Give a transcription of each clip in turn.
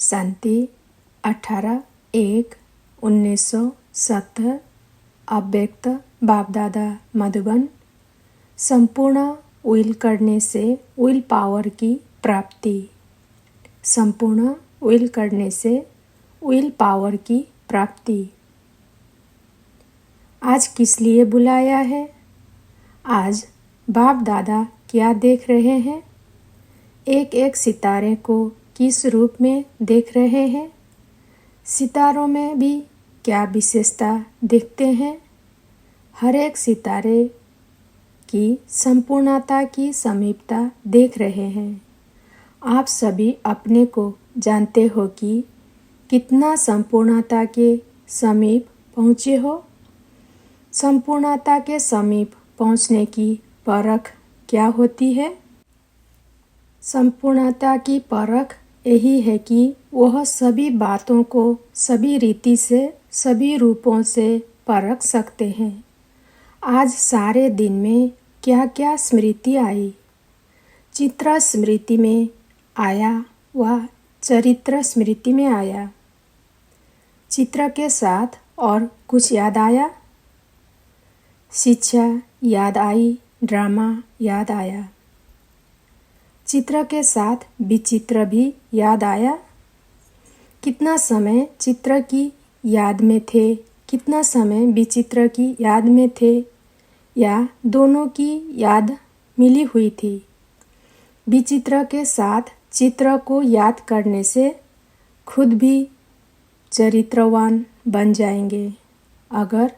शांति 18/1/1970 अव्यक्त बाप दादा मधुबन। संपूर्ण विल करने से विल पावर की प्राप्ति। संपूर्ण विल करने से विल पावर की प्राप्ति। आज किस लिए बुलाया है? आज बाप दादा क्या देख रहे हैं? एक एक सितारे को किस रूप में देख रहे हैं? सितारों में भी क्या विशेषता देखते हैं? हर एक सितारे की संपूर्णता की समीपता देख रहे हैं। आप सभी अपने को जानते हो कि कितना संपूर्णता के समीप पहुँचे हो। संपूर्णता के समीप पहुँचने की परख क्या होती है? संपूर्णता की परख यही है कि वह सभी बातों को सभी रीति से सभी रूपों से परख सकते हैं। आज सारे दिन में क्या क्या स्मृति आई? चित्र स्मृति में आया व चरित्र स्मृति में आया। चित्र के साथ और कुछ याद आया? शिक्षा याद आई, ड्रामा याद आया। चित्र के साथ विचित्र भी याद आया। कितना समय चित्र की याद में थे, कितना समय विचित्र की याद में थे, या दोनों की याद मिली हुई थी। विचित्र के साथ चित्र को याद करने से खुद भी चरित्रवान बन जाएंगे। अगर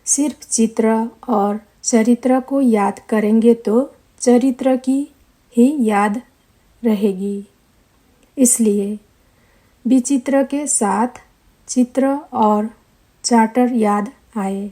सिर्फ चित्र और चरित्र को याद करेंगे तो चरित्र की ही याद रहेगी। इसलिए विचित्र के साथ चित्र और चार्टर याद आए।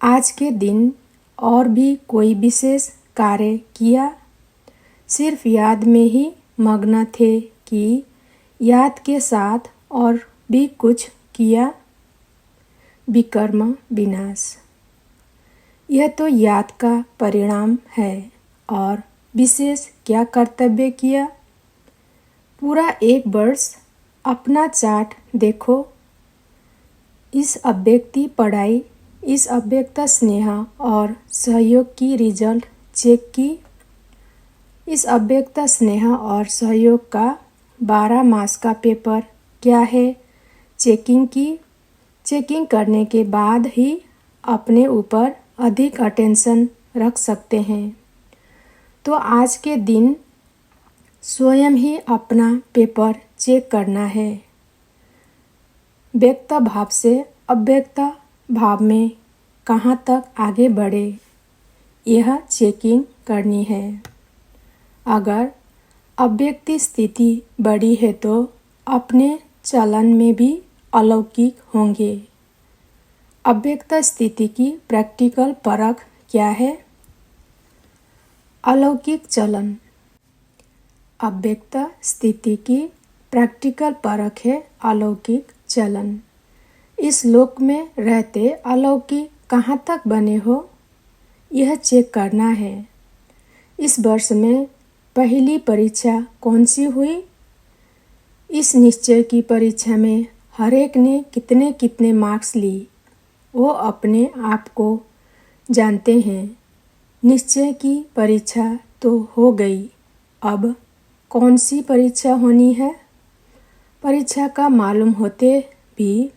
आज के दिन और भी कोई विशेष कार्य किया? सिर्फ याद में ही मग्न थे कि याद के साथ और भी कुछ किया? विकर्म विनाश, यह तो याद का परिणाम है। और विशेष क्या कर्तव्य किया? पूरा एक वर्ष अपना चार्ट देखो। इस अव्यक्ति पढ़ाई, इस अव्यक्त स्नेह और सहयोग की रिजल्ट चेक की। इस अव्यक्त स्नेह और सहयोग का 12 मास का पेपर क्या है चेकिंग की। चेकिंग करने के बाद ही अपने ऊपर अधिक अटेंशन रख सकते हैं। तो आज के दिन स्वयं ही अपना पेपर चेक करना है। व्यक्त भाव से अव्यक्त भाव में कहाँ तक आगे बढ़े, यह चेकिंग करनी है। अगर अव्यक्त स्थिति बड़ी है तो अपने चलन में भी अलौकिक होंगे। अव्यक्त स्थिति की प्रैक्टिकल परख क्या है? अलौकिक चलन। अव्यक्त स्थिति की प्रैक्टिकल परख है अलौकिक चलन। इस लोक में रहते अलौकिक कहाँ तक बने हो, यह चेक करना है। इस वर्ष में पहली परीक्षा कौन सी हुई? इस निश्चय की परीक्षा में हर एक ने कितने कितने मार्क्स ली, वो अपने आप को जानते हैं। निश्चय की परीक्षा तो हो गई, अब कौन सी परीक्षा होनी है? परीक्षा का मालूम होते भी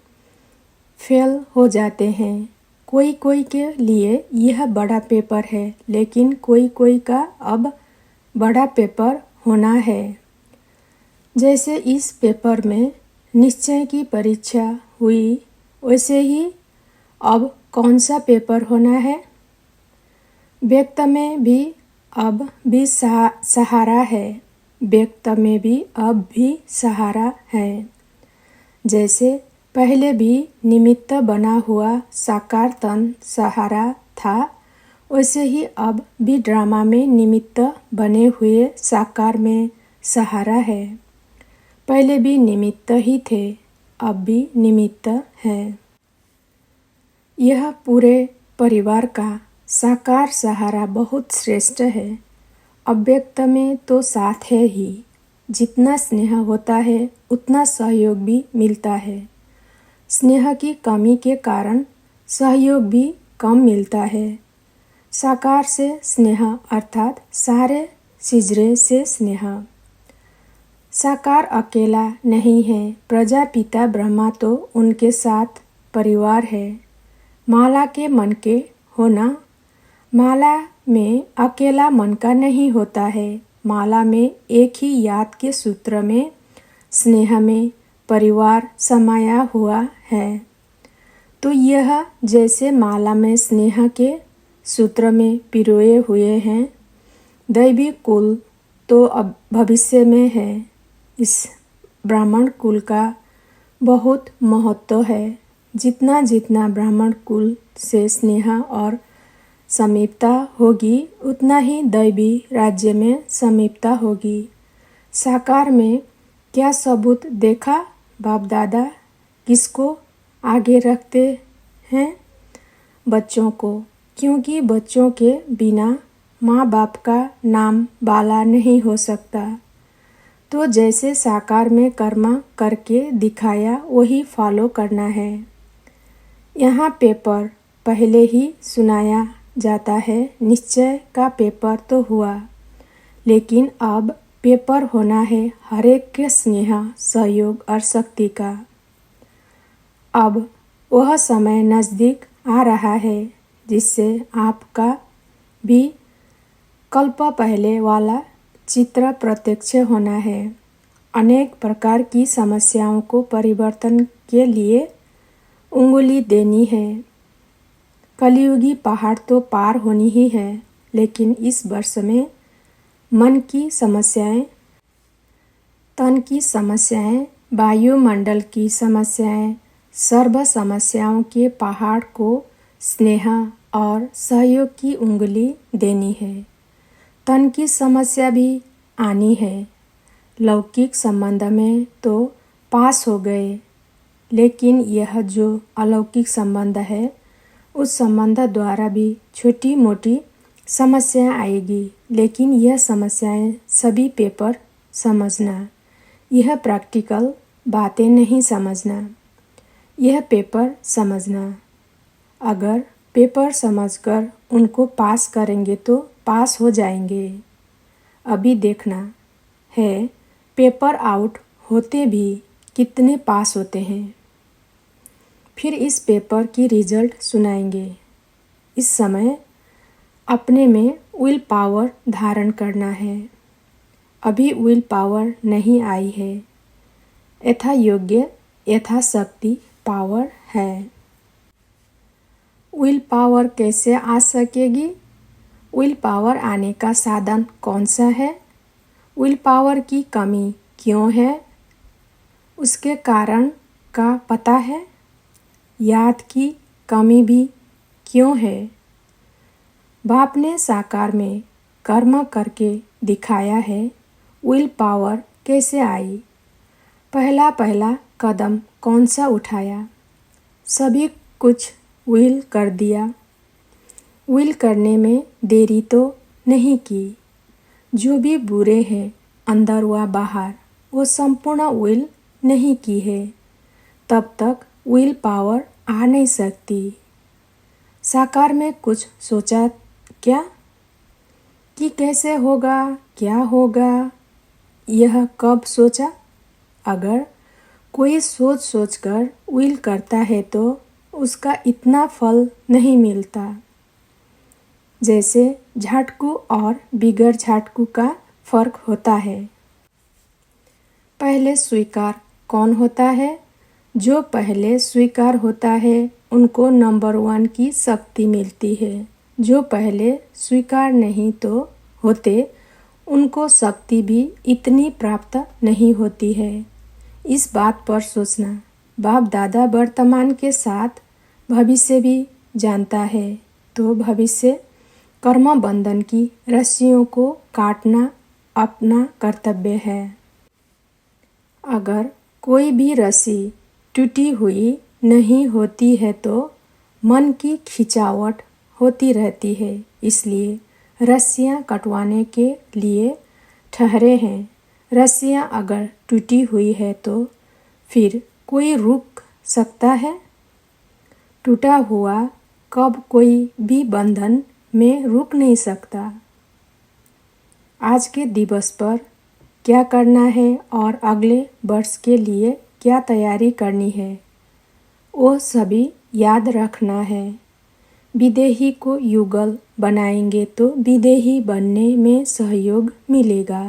फेल हो जाते हैं। कोई कोई के लिए यह बड़ा पेपर है, लेकिन कोई कोई का अब बड़ा पेपर होना है। जैसे इस पेपर में निश्चय की परीक्षा हुई, वैसे ही अब कौन सा पेपर होना है? व्यक्त में भी अब भी सहारा है। व्यक्त में भी अब भी सहारा है। जैसे पहले भी निमित्त बना हुआ साकार तन सहारा था, वैसे ही अब भी ड्रामा में निमित्त बने हुए साकार में सहारा है। पहले भी निमित्त ही थे, अब भी निमित्त है। यह पूरे परिवार का साकार सहारा बहुत श्रेष्ठ है। अव्यक्त में तो साथ है ही, जितना स्नेह होता है उतना सहयोग भी मिलता है। स्नेह की कमी के कारण सहयोग भी कम मिलता है। साकार से स्नेह अर्थात सारे सिजरे से स्नेह। साकार अकेला नहीं है, प्रजापिता ब्रह्मा तो उनके साथ परिवार है। माला के मन के होना, माला में अकेला मन का नहीं होता है। माला में एक ही याद के सूत्र में, स्नेह में परिवार समाया हुआ है। तो यह जैसे माला में स्नेह के सूत्र में पिरोए हुए हैं, दैवी कुल तो अब भविष्य में है। इस ब्राह्मण कुल का बहुत महत्व है। जितना जितना ब्राह्मण कुल से स्नेह और समीपता होगी उतना ही दैवी राज्य में समीपता होगी। साकार में क्या सबूत देखा बाप दादा किसको आगे रखते हैं? बच्चों को, क्योंकि बच्चों के बिना माँ बाप का नाम बाला नहीं हो सकता। तो जैसे साकार में कर्म करके दिखाया वही फॉलो करना है। यहाँ पेपर पहले ही सुनाया जाता है। निश्चय का पेपर तो हुआ, लेकिन अब पेपर होना है हर एक के स्नेह, सहयोग और शक्ति का। अब वह समय नज़दीक आ रहा है जिससे आपका भी कल्प पहले वाला चित्र प्रत्यक्ष होना है। अनेक प्रकार की समस्याओं को परिवर्तन के लिए उंगली देनी है। कलियुगी पहाड़ तो पार होनी ही है, लेकिन इस वर्ष में मन की समस्याएं, तन की समस्याएं, वायुमंडल की समस्याएं, सर्व समस्याओं के पहाड़ को स्नेह और सहयोग की उंगली देनी है। तन की समस्या भी आनी है। लौकिक संबंध में तो पास हो गए, लेकिन यह जो अलौकिक संबंध है उस संबंध द्वारा भी छोटी मोटी समस्याएं आएगी, लेकिन यह समस्याएं सभी पेपर समझना, यह प्रैक्टिकल बातें नहीं समझना, यह पेपर समझना। अगर पेपर समझकर उनको पास करेंगे तो पास हो जाएंगे। अभी देखना है पेपर आउट होते भी कितने पास होते हैं। फिर इस पेपर की रिजल्ट सुनाएंगे। इस समय अपने में विल पावर धारण करना है। अभी विल पावर नहीं आई है। यथा योग्य यथाशक्ति पावर है। विल पावर कैसे आ सकेगी? विल पावर आने का साधन कौन सा है? विल पावर की कमी क्यों है? उसके कारण का पता है? याद की कमी भी क्यों है? बाप ने साकार में कर्म करके दिखाया है। विल पावर कैसे आई? पहला कदम कौन सा उठाया? सभी कुछ विल कर दिया। विल करने में देरी तो नहीं की। जो भी बुरे हैं अंदर व बाहर, वो संपूर्ण विल नहीं की है। तब तक विल पावर आ नहीं सकती। साकार में कुछ सोचा क्या कि कैसे होगा, क्या होगा? यह कब सोचा? अगर कोई सोच कर विल करता है तो उसका इतना फल नहीं मिलता। जैसे झाटकू और बिगर झाटकू का फर्क होता है। पहले स्वीकार कौन होता है? जो पहले स्वीकार होता है उनको नंबर 1 की शक्ति मिलती है। जो पहले स्वीकार नहीं तो होते उनको शक्ति भी इतनी प्राप्त नहीं होती है। इस बात पर सोचना। बाप दादा वर्तमान के साथ भविष्य भी जानता है, तो भविष्य कर्म बंधन की रस्सियों को काटना अपना कर्तव्य है। अगर कोई भी रस्सी टूटी हुई नहीं होती है तो मन की खिंचावट होती रहती है। इसलिए रस्सियाँ कटवाने के लिए ठहरे हैं। रस्सियाँ अगर टूटी हुई है तो फिर कोई रुक सकता है? टूटा हुआ कब कोई भी बंधन में रुक नहीं सकता। आज के दिवस पर क्या करना है और अगले वर्ष के लिए क्या तैयारी करनी है, वो सभी याद रखना है। विदेही को युगल बनाएंगे तो विदेही बनने में सहयोग मिलेगा।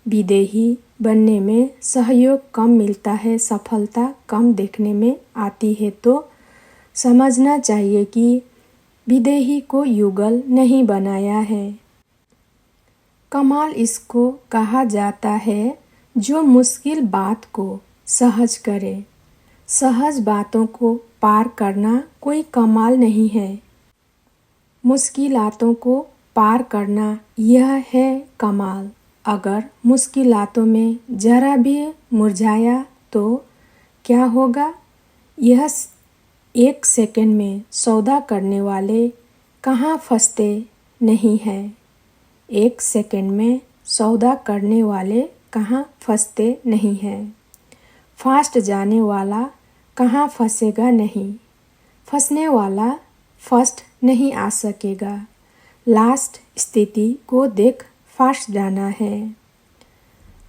विदेही बनने में सहयोग कम मिलता है, सफलता कम देखने में आती है, तो समझना चाहिए कि विदेही को युगल नहीं बनाया है। कमाल इसको कहा जाता है जो मुश्किल बात को सहज करे। सहज बातों को पार करना कोई कमाल नहीं है, मुश्किलातों को पार करना यह है कमाल। अगर मुश्किलातों में जरा भी मुरझाया तो क्या होगा? यह 1 सेकंड में सौदा करने वाले कहाँ फंसते नहीं हैं। 1 सेकंड में सौदा करने वाले कहाँ फंसते नहीं हैं। फास्ट जाने वाला कहाँ फंसेगा नहीं। फंसने वाला फर्स्ट नहीं आ सकेगा। लास्ट स्थिति को देख फास्ट जाना है।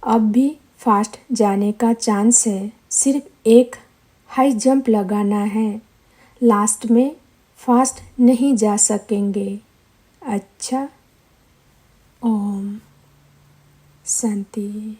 अब भी फास्ट जाने का चांस है, सिर्फ एक हाई जंप लगाना है। लास्ट में फास्ट नहीं जा सकेंगे। अच्छा, ओम शांति।